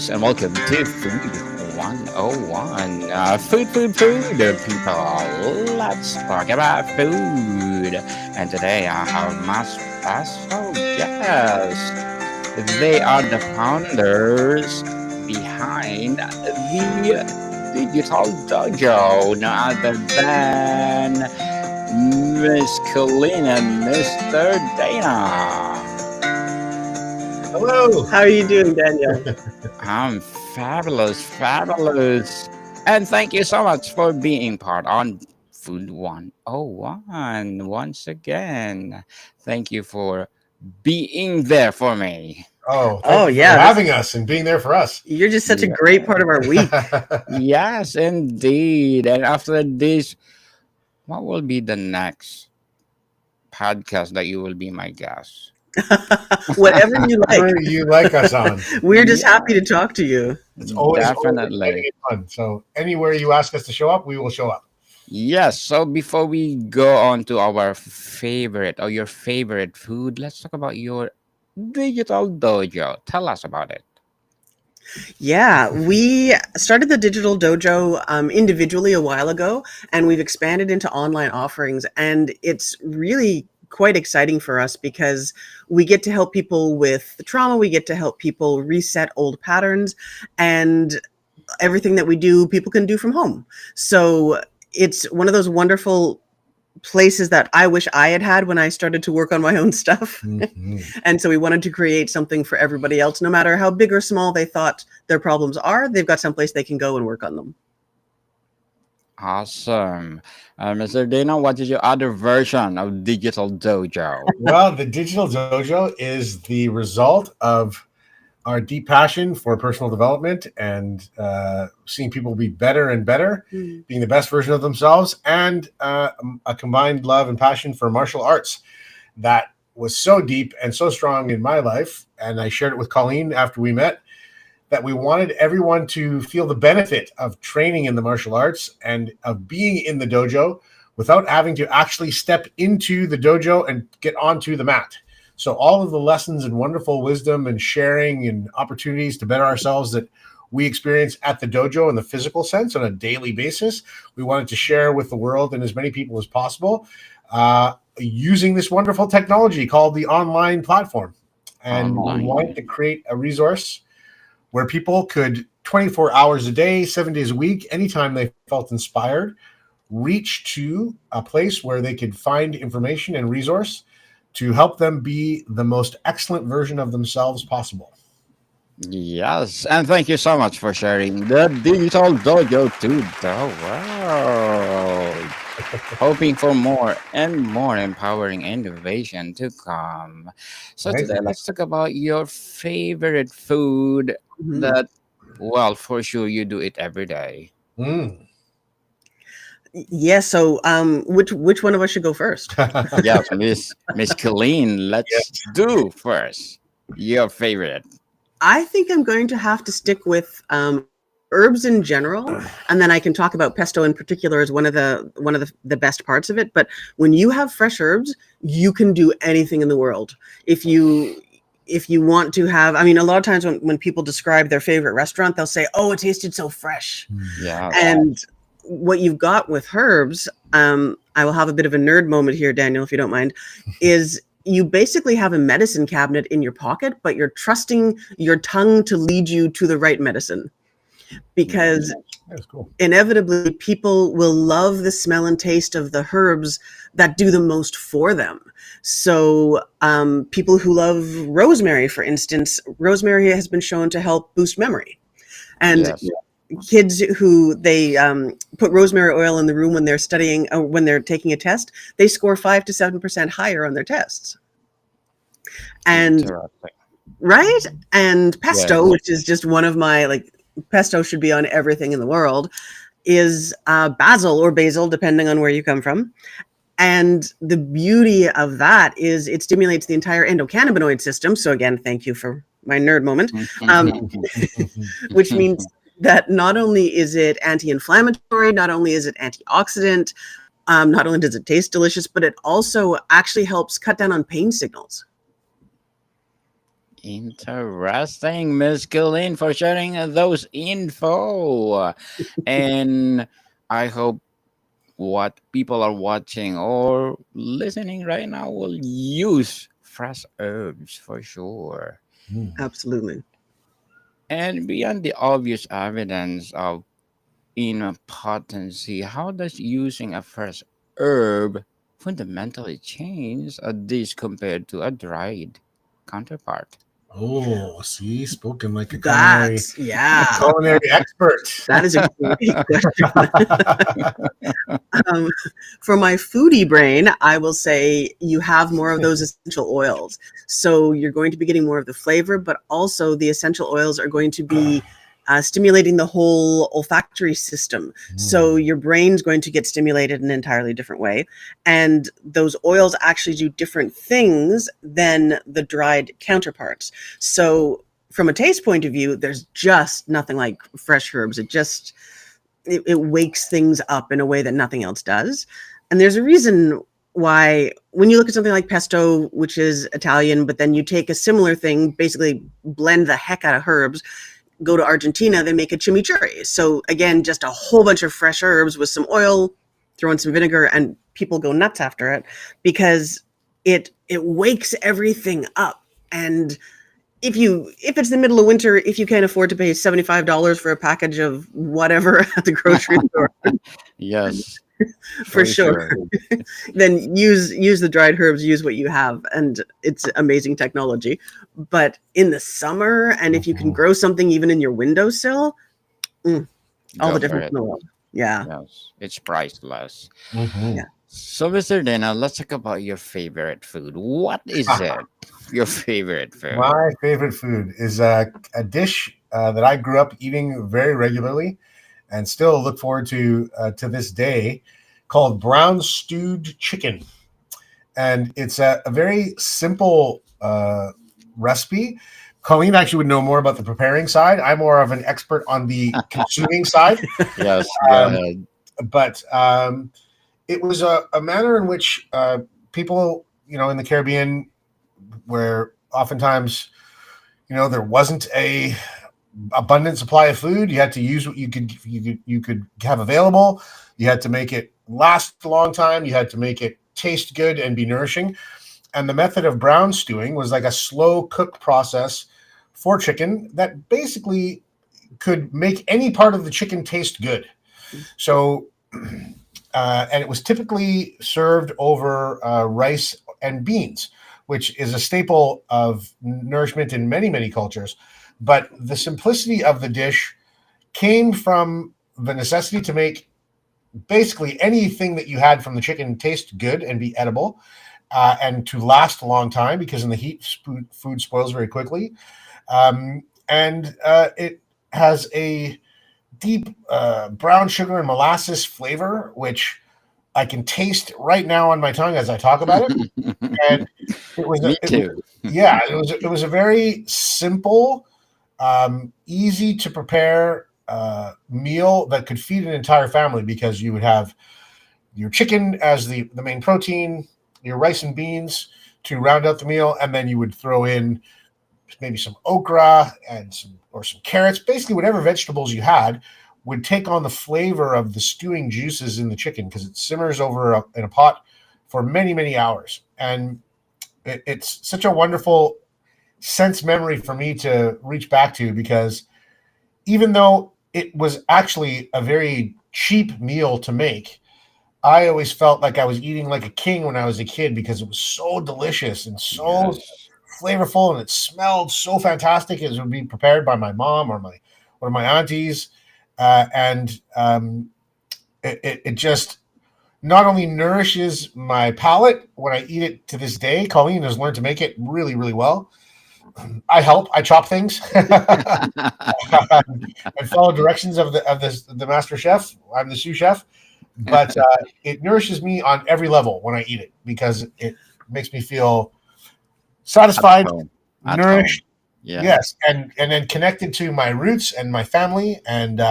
and welcome to Food 101. Food, people. Let's talk about food. And today I have my special guest. They are the founders behind the Digital Dojo, no other than Miss Colleen and Mr. Dana. Hello. How are you doing, Daniel? I'm fabulous. And thank you so much for being part on Food 101 once again. Thank you for being there for me. Oh, Oh, thank you for yeah, having us and being there for us. You're just such a Yeah. great part of our week. Yes, indeed. And after this, what will be the next podcast that you will be my guest? Whatever you like. Whatever you like us on. We're just happy to talk to you. It's always Definitely. exciting and fun. So anywhere you ask us to show up, we will show up. Yes, so before we go on to our favorite or your favorite food, let's talk about your digital dojo. Tell us about it. Yeah, we started the Digital Dojo individually a while ago, and we've expanded into online offerings. And it's really quite exciting for us because we get to help people with the trauma, we get to help people reset old patterns, and everything that we do, people can do from home. So it's one of those wonderful places that I wish I had when I started to work on my own stuff. And so we wanted to create something for everybody else, no matter how big or small they thought their problems are, they've got someplace they can go and work on them. Awesome. Mr. Dana, what is your other version of Digital Dojo? Well, the Digital Dojo is the result of our deep passion for personal development and seeing people be better and better, being the best version of themselves, and a combined love and passion for martial arts that was so deep and so strong in my life. And I shared it with Colleen after we met, that we wanted everyone to feel the benefit of training in the martial arts and of being in the dojo without having to actually step into the dojo and get onto the mat. So all of the lessons and wonderful wisdom and sharing and opportunities to better ourselves that we experience at the dojo in the physical sense on a daily basis, we wanted to share with the world and as many people as possible using this wonderful technology called the online platform. And we wanted to create a resource where people could 24 hours a day, 7 days a week, anytime they felt inspired, reach to a place where they could find information and resource to help them be the most excellent version of themselves possible. Yes, and thank you so much for sharing the Digital Dojo to the world. Hoping for more and more empowering innovation to come. So Right. today, let's talk about your favorite food that, well, for sure you do it every day. Yeah, so which one of us should go first? Yeah, Miss Colleen, let's do first your favorite. I think I'm going to have to stick with herbs in general, and then I can talk about pesto in particular as one of the best parts of it. But when you have fresh herbs, you can do anything in the world. If you want to have, I mean, a lot of times when people describe their favorite restaurant, they'll say, "Oh, it tasted so fresh." Yeah. And what you've got with herbs, I will have a bit of a nerd moment here, Daniel, if you don't mind, is you basically have a medicine cabinet in your pocket, but you're trusting your tongue to lead you to the right medicine. Because That's cool. Inevitably, people will love the smell and taste of the herbs that do the most for them. So people who love rosemary, for instance, rosemary has been shown to help boost memory. And kids who they put rosemary oil in the room when they're studying, when they're taking a test, they score 5 to 7% higher on their tests. And right, and pesto, which is just one of my pesto should be on everything in the world, is basil or basil, depending on where you come from. And the beauty of that is it stimulates the entire endocannabinoid system. So again, thank you for my nerd moment, which means that not only is it anti-inflammatory, not only is it antioxidant, not only does it taste delicious, but it also actually helps cut down on pain signals. Interesting, Miss Colleen, for sharing those info. And I hope what people are watching or listening right now will use fresh herbs for sure. Mm. Absolutely. And beyond the obvious evidence of potency, how does using a fresh herb fundamentally change a dish compared to a dried counterpart? Oh, see, spoken like a That's, yeah, culinary expert. that is a great question. Um, for my foodie brain, I will say you have more of those essential oils. So you're going to be getting more of the flavor, but also the essential oils are going to be stimulating the whole olfactory system. So Mm. your brain's going to get stimulated in an entirely different way. And those oils actually do different things than the dried counterparts. So from a taste point of view, there's just nothing like fresh herbs. It wakes things up in a way that nothing else does. And there's a reason why when you look at something like pesto, which is Italian, but then you take a similar thing, basically blend the heck out of herbs, go to Argentina, they make a chimichurri. So again, just a whole bunch of fresh herbs with some oil, throw in some vinegar, and people go nuts after it because it wakes everything up. And if it's the middle of winter, if you can't afford to pay $75 for a package of whatever at the grocery store, Yes, for for sure, sure. then use the dried herbs, use what you have, and it's amazing technology. But in the summer, and if you can Mhm. grow something even in your windowsill, mm, all Go the for difference it. in the world. Yeah, Yes, it's priceless. yeah. Mhm. So, Mr. Dana, let's talk about your favorite food. What is it? Your favorite food? My favorite food is a dish that I grew up eating very regularly and still look forward to this day, called brown stewed chicken. And it's a very simple recipe. Colleen actually would know more about the preparing side. I'm more of an expert on the consuming side. Yes, go Um, ahead. but it was a manner in which people, in the Caribbean, where oftentimes, there wasn't a abundant supply of food. You had to use what you could have available. You had to make it last a long time. You had to make it taste good and be nourishing. And the method of brown stewing was like a slow cook process for chicken that basically could make any part of the chicken taste good. So, and it was typically served over rice and beans, which is a staple of nourishment in many, many cultures. But the simplicity of the dish came from the necessity to make basically anything that you had from the chicken taste good and be edible, and to last a long time, because in the heat, food spoils very quickly. And it has a deep brown sugar and molasses flavor, which I can taste right now on my tongue as I talk about it. And Me it was too. yeah, it was a very simple, easy to prepare meal that could feed an entire family, because you would have your chicken as the main protein, your rice and beans to round out the meal, and then you would throw in maybe some okra and some carrots. Basically, whatever vegetables you had would take on the flavor of the stewing juices in the chicken, because it simmers over in a pot for many, many hours. And it's such a wonderful sense memory for me to reach back to, because even though it was actually a very cheap meal to make, I always felt like I was eating like a king when I was a kid, because it was so delicious and so Yes. flavorful, and it smelled so fantastic as it would be prepared by my mom or one of my aunties. And it just not only nourishes my palate when I eat it to this day. Colleen has learned to make it really, really well. I help. I chop things and follow directions of the master chef. I'm the sous chef, but it nourishes me on every level when I eat it, because it makes me feel At satisfied, home. At home. nourished, Yeah, yes, and then connected to my roots and my family, and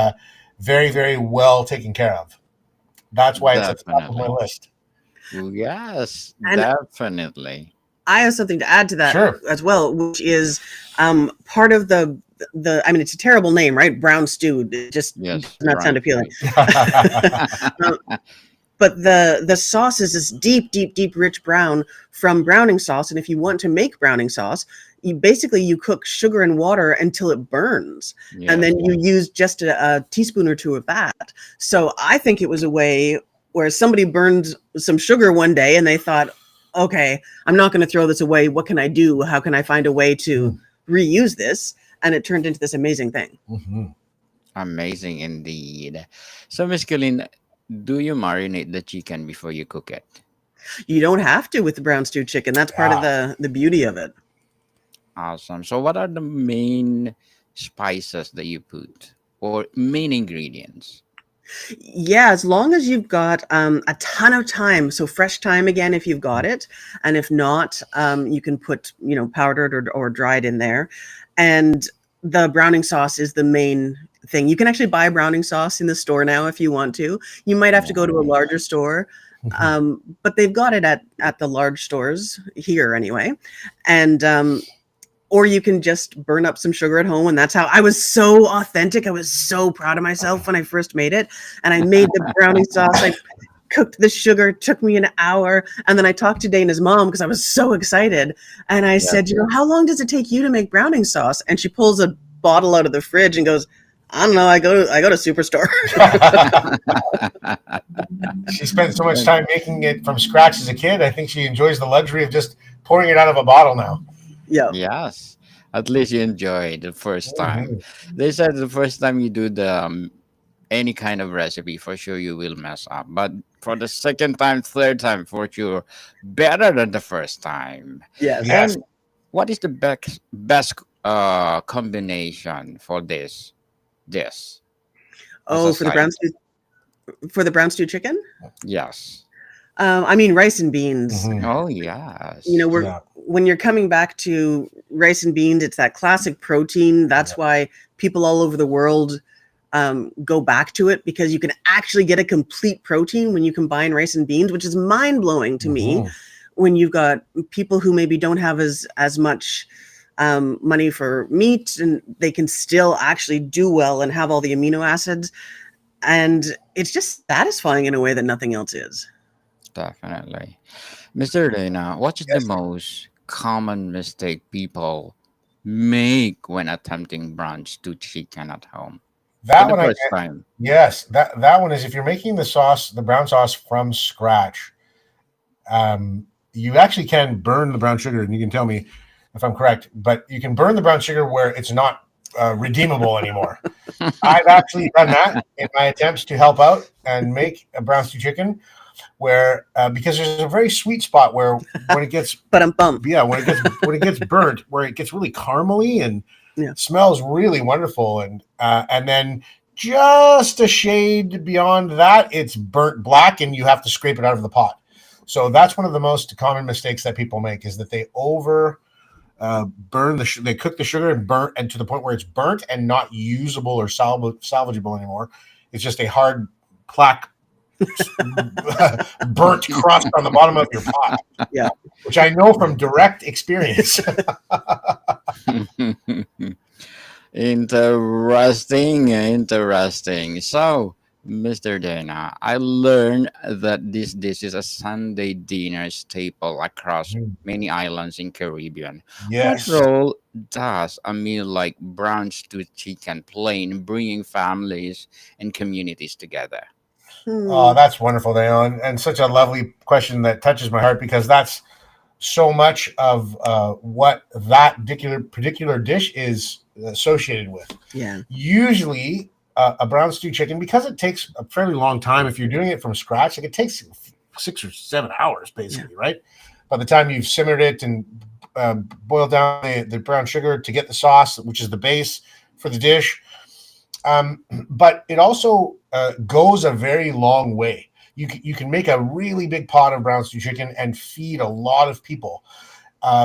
very, very well taken care of. That's why it's at the top of my definitely. list. Yes, And definitely. I have something to add to that Sure. as well, which is part of the. I mean, it's a terrible name, right? Brown stew. It just does Yes, not sound brown appealing. stew. Um, but the sauce is this deep, deep, deep, rich brown from browning sauce. And if you want to make browning sauce, you cook sugar and water until it burns, and Yes. then you use just a teaspoon or two of that. So I think it was a way where somebody burned some sugar one day and they thought, okay, I'm not going to throw this away. What can I do? How can I find a way to reuse this? And it turned into this amazing thing. Mhm. Amazing indeed. So, Miss Colleen, do you marinate the chicken before you cook it? You don't have to with the brown stew chicken. That's part of Ah, the beauty of it. Awesome. So, what are the main spices that you put or main ingredients? Yeah, as long as you've got a ton of thyme, so fresh thyme again if you've got it, and if not, you can put powdered or dried in there. And the browning sauce is the main thing. You can actually buy browning sauce in the store now if you want to. You might have to go to a Nice. larger store, but they've got it at the large stores here anyway. And or you can just burn up some sugar at home. And that's how I was so authentic. I was so proud of myself when I first made it. And I made the brownie sauce. I cooked the sugar, it took me an hour. And then I talked to Dana's mom because I was so excited. And I Yes. said, how long does it take you to make brownie sauce? And she pulls a bottle out of the fridge and goes, I don't know. I go to Superstore. she spent so much time making it from scratch as a kid. I think she enjoys the luxury of just pouring it out of a bottle now. Yeah. Yes. At least you enjoy the first time. Mhm. They said the first time you do the any kind of recipe, for sure you will mess up. But for the second time, third time, for sure, better than the first time. Yes. Yes. And what is the best combination for this as a Oh, side? for the brown stew chicken? Yes. I mean, rice and beans. Mhm. Oh yes. Yeah. When you're coming back to rice and beans, it's that classic protein. That's why people all over the world go back to it, because you can actually get a complete protein when you combine rice and beans, which is mind blowing to me. Mhm. When you've got people who maybe don't have as much money for meat, and they can still actually do well and have all the amino acids, and it's just satisfying in a way that nothing else is. Definitely. Mr. Dana, what is the Yes. most common mistake people make when attempting brunch to chicken at home for That the one I first time? yes, that one is if you're making the sauce, the brown sauce from scratch, you actually can burn the brown sugar, and you can tell me if I'm correct, but you can burn the brown sugar where it's not redeemable anymore. I've actually done that in my attempts to help out and make a brown stew chicken, where because there's a very sweet spot where when it gets But I'm bummed. yeah when it gets burnt, where it gets really caramely and Yeah. smells really wonderful, and then just a shade beyond that, it's burnt black, and you have to scrape it out of the pot. So that's one of the most common mistakes that people make, is that they over burn they cook the sugar and burn, and to the point where it's burnt and not usable or salvageable anymore. It's just a hard plaque burnt crust on the bottom of your pot. Yeah. Which I know from direct experience. Interesting, interesting. So, Mr. Dana, I learned that this dish is a Sunday dinner staple across many islands in Caribbean. What Yes. role does a meal like brunch to chicken play in bringing families and communities together? Oh, that's wonderful, Dale, and such a lovely question that touches my heart, because that's so much of what that particular dish is associated with. Yeah. Usually, a brown stew chicken, because it takes a fairly long time. If you're doing it from scratch, like it takes 6 or 7 hours, basically, right? By the time you've simmered it and boiled down the brown sugar to get the sauce, which is the base for the dish. But it also goes a very long way. You can make a really big pot of brown stew chicken and feed a lot of people,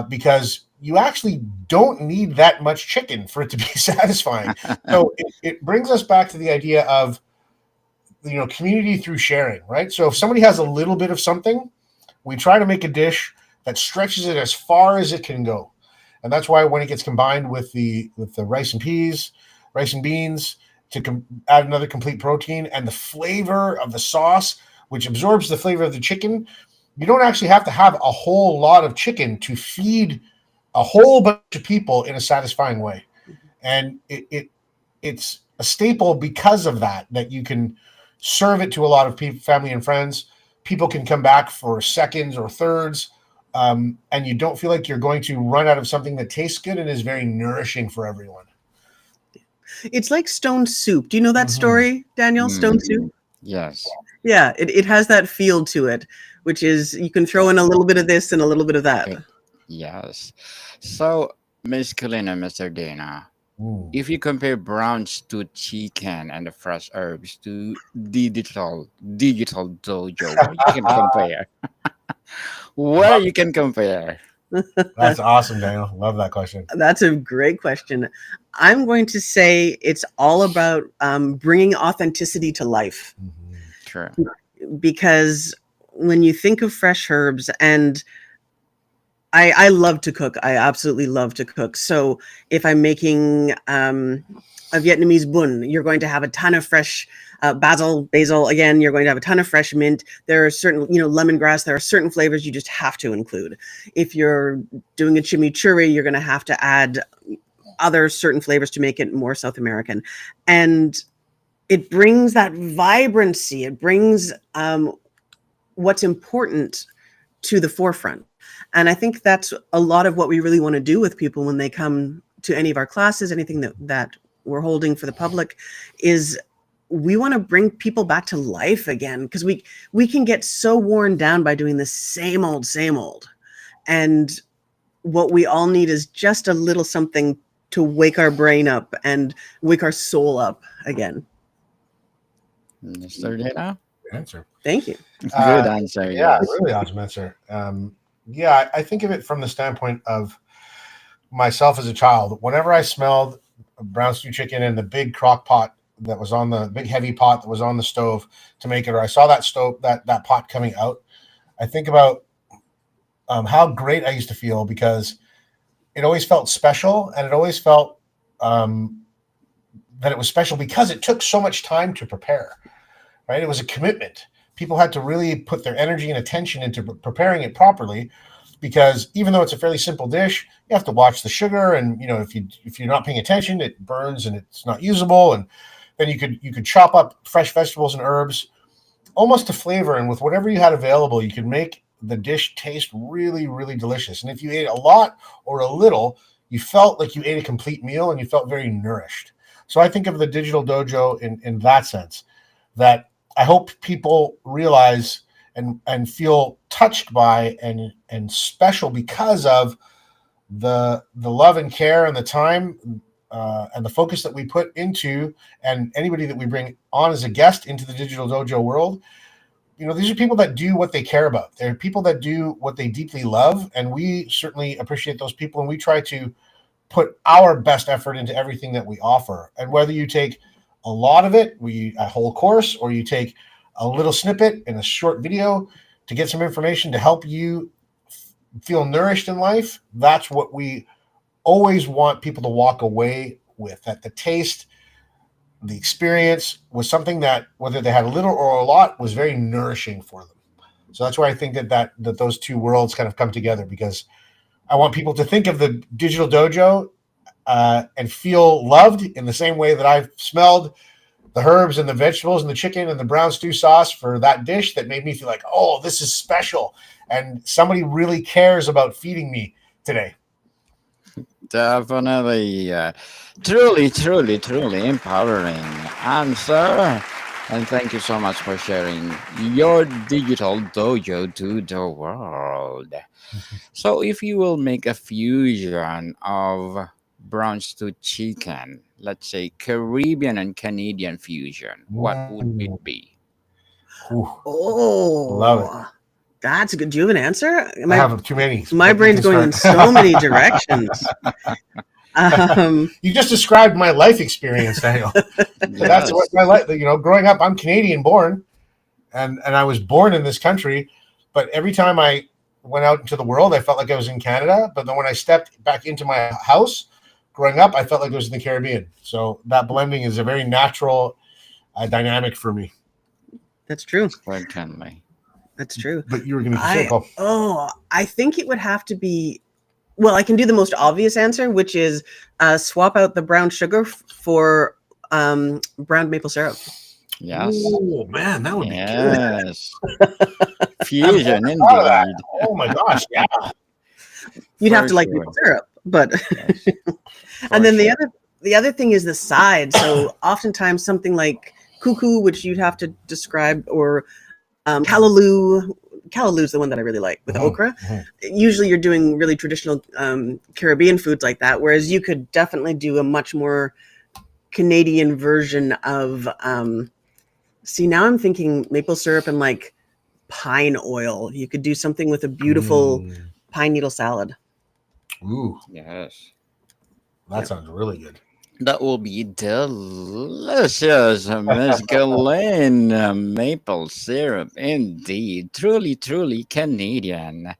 because you actually don't need that much chicken for it to be satisfying. So it brings us back to the idea of, community through sharing, right? So if somebody has a little bit of something, we try to make a dish that stretches it as far as it can go. And that's why when it gets combined with the rice and peas, rice and beans, to add another complete protein, and the flavor of the sauce, which absorbs the flavor of the chicken, you don't actually have to have a whole lot of chicken to feed a whole bunch of people in a satisfying way. And it's a staple because of that you can serve it to a lot of people, family and friends. People can come back for seconds or thirds, and you don't feel like you're going to run out of something that tastes good and is very nourishing for everyone. It's like stone soup. Do you know that story, Daniel? Stone soup? Yes. Yeah, it has that feel to it, which is you can throw in a little bit of this and a little bit of that. Yes. So, Miss Colleen and Mr. Dana, if you compare brown stewed chicken and the fresh herbs to digital dojo, what you can compare? What you can compare? That's awesome, Daniel. Love that question. That's a great question. I'm going to say it's all about bringing authenticity to life. True. Because when you think of fresh herbs, and I love to cook. I absolutely love to cook. So if I'm making a Vietnamese bun, you're going to have a ton of fresh basil. Again, you're going to have a ton of fresh mint. There are certain, lemongrass. There are certain flavors you just have to include. If you're doing a chimichurri, you're going to have to add other certain flavors to make it more South American. And it brings that vibrancy. It brings what's important to the forefront. And I think that's a lot of what we really want to do with people when they come to any of our classes, anything that we're holding for the public, is we want to bring people back to life again, because we can get so worn down by doing the same old. And what we all need is just a little something to wake our brain up and wake our soul up again. Mr. Dana? Good answer. Thank you. Good answer. Yeah, Yes. really awesome answer. I think of it from the standpoint of myself as a child. Whenever I smelled brown stew chicken in the big crock pot that was on the big heavy pot that was on the stove to make it, or I saw that pot coming out, I think about how great I used to feel, because it always felt special, and it always felt that it was special because it took so much time to prepare, right? It was a commitment. People had to really put their energy and attention into preparing it properly, because even though it's a fairly simple dish, you have to watch the sugar, and if you're not paying attention, it burns and it's not usable. And then you could chop up fresh vegetables and herbs almost to flavor, and with whatever you had available, you could make the dish taste really, really delicious. And if you ate a lot or a little, you felt like you ate a complete meal and you felt very nourished. So I think of the digital dojo in that sense, that I hope people realize and feel touched by and special because of the love and care and the time and the focus that we put into, and anybody that we bring on as a guest into the digital dojo world. These are people that do what they care about. They're people that do what they deeply love, and we certainly appreciate those people, and we try to put our best effort into everything that we offer. And whether you take a lot of it, a whole course, or you take a little snippet in a short video to get some information to help you feel nourished in life, that's what we always want people to walk away with, that the taste, the experience was something that, whether they had a little or a lot, was very nourishing for them. So that's why I think that those two worlds kind of come together, because I want people to think of the digital dojo and feel loved in the same way that I've smelled the herbs and the vegetables and the chicken and the brown stew sauce for that dish that made me feel like, oh, this is special, and somebody really cares about feeding me today. Definitely. Truly empowering answer. And thank you so much for sharing your digital dojo to the world. So, if you will make a fusion of brown stewed chicken, let's say Caribbean and Canadian fusion, what would it be? Oh, love it. That's good. Do you have an answer? I have too many. My brain's going in so many directions. You just described my life experience, Daniel. That's what my life. Growing up, I'm Canadian born, and I was born in this country. But every time I went out into the world, I felt like I was in Canada. But then when I stepped back into my house growing up, I felt like I was in the Caribbean. So that blending is a very natural dynamic for me. That's true. Certainly. That's true. But you were going to say, Paul. I think it would have to be. Well, I can do the most obvious answer, which is swap out the brown sugar for brown maple syrup. Yes. Oh man, that would be good. Yes. Fusion, indeed. Oh my gosh, yeah. You'd have For to like sure. maple syrup, but Yes. and then For the sure. other thing is the side. So oftentimes something like cuckoo, which you'd have to describe, or callaloo. Callaloo's the one that I really like with okra. Usually you're doing really traditional Caribbean foods like that, whereas you could definitely do a much more Canadian version of see, now I'm thinking maple syrup and like pine oil. You could do something with a beautiful pine needle salad. Ooh, Yes. that sounds really good. That will be delicious, Miss Colleen. Maple syrup, indeed. Truly, truly Canadian.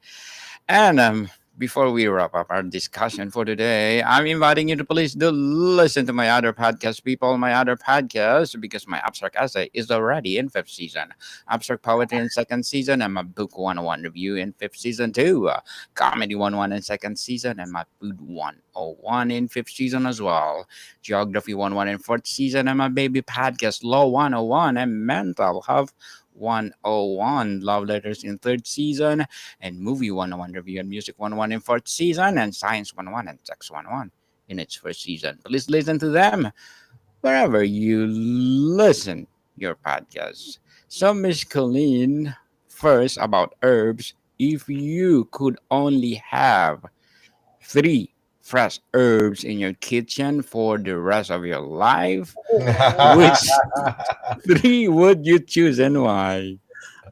And before we wrap up our discussion for today, I'm inviting you to please do listen to my other podcast, people, my other podcast, because my abstract essay is already in fifth season. Abstract poetry in second season, and my book 101 review in fifth season too. Comedy 101 in second season, and my food 101 in fifth season as well. Geography 101 in fourth season, and my baby podcast Law 101 and Mental Health 101 Love Letters in third season, and Movie 101 Review and Music 101 in fourth season, and Science 101 and Sex 101 in its first season. Please listen to them wherever you listen your podcasts. So, Miss Colleen, first about herbs, if you could only have 3 fresh herbs in your kitchen for the rest of your life, which 3 would you choose and why?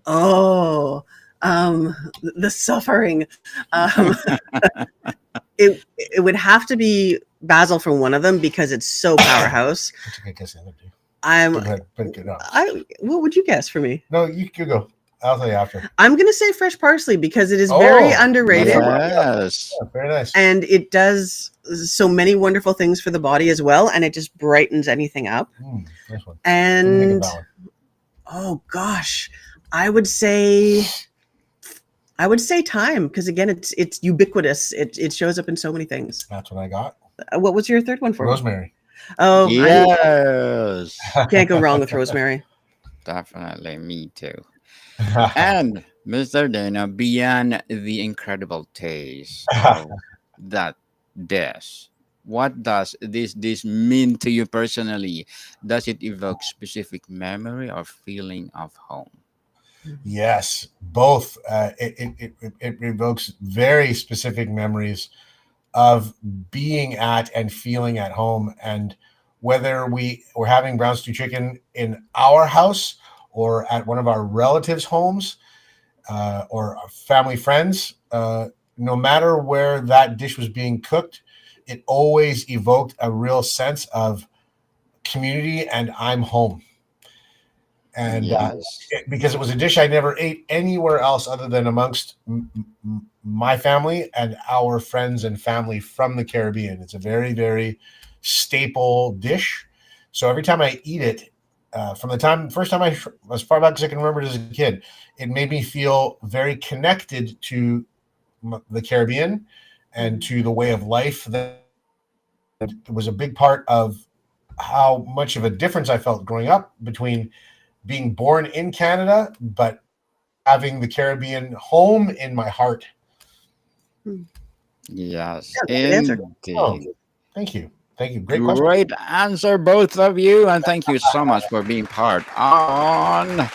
Oh, the suffering. Um, it would have to be basil for one of them because it's so powerhouse. What's your guess the other two? I'm. Go ahead, pick it up. What would you guess for me? No, you could go. I'll tell you after. I'm gonna say fresh parsley because it is very Oh, underrated. Yes. Yeah, very nice. And it does so many wonderful things for the body as well, and it just brightens anything up. Nice one. And That one. oh gosh, I would say thyme because again, it's ubiquitous. It shows up in so many things. That's what I got. What was your third one for? Rosemary. Oh, Yes. can't go wrong with rosemary. Definitely, me too. And Mr. Dana, beyond the incredible taste of that dish, what does this dish mean to you personally? Does it evoke specific memory or feeling of home? Yes, both. It evokes very specific memories of being at and feeling at home. And whether we're having brown stew chicken in our house or at one of our relatives' homes or our family friends, no matter where that dish was being cooked, it always evoked a real sense of community and I'm home. And Yes. because it was a dish I never ate anywhere else other than amongst my family and our friends and family from the Caribbean. It's a very, very staple dish. So every time I eat it, from the first time as far back as I can remember as a kid, it made me feel very connected to the Caribbean and to the way of life that was a big part of how much of a difference I felt growing up between being born in Canada, but having the Caribbean home in my heart. Yes. Yeah, good answer. Indeed. Oh, thank you. Thank you. Great question. Great answer, both of you, and thank you so much for being part on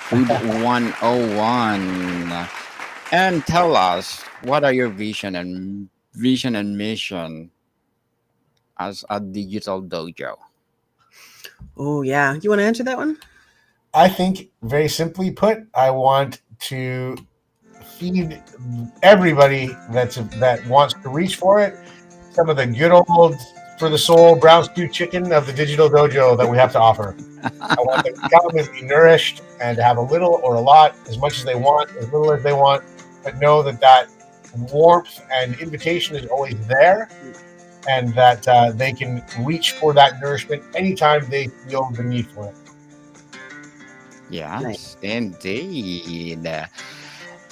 Food 101. And tell us, what are your vision and mission as a digital dojo? Oh yeah, you want to answer that one? I think, very simply put, I want to feed everybody that wants to reach for it some of the good old, for the soul, brown stew chicken of the digital dojo that we have to offer. I want them to come and be nourished and to have a little or a lot, as much as they want, as little as they want, but know that warmth and invitation is always there, and that they can reach for that nourishment anytime they feel the need for it. Nice. Yes, indeed.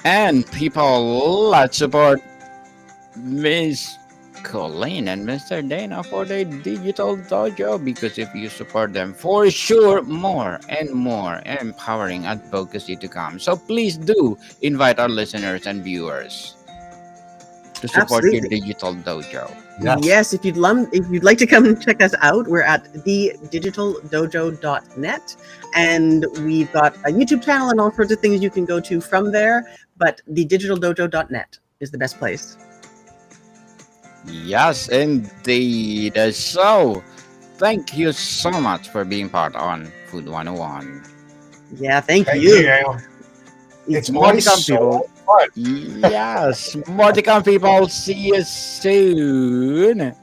And people, let's support Ms. Colleen and Mr. Dana for their digital dojo, because if you support them, for sure more and more empowering advocacy to come. So please do invite our listeners and viewers to support your Absolutely. digital dojo. Yes, if you'd like to come and check us out, we're at thedigitaldojo.net, and we've got a YouTube channel and all sorts of things you can go to from there. But thedigitaldojo.net is the best place. Yes, indeed. So, thank you so much for being part on Food 101. Yeah, thank Thank you. you, Daniel. It's More to always come, so people. fun. Yes, more to come, people. See you soon.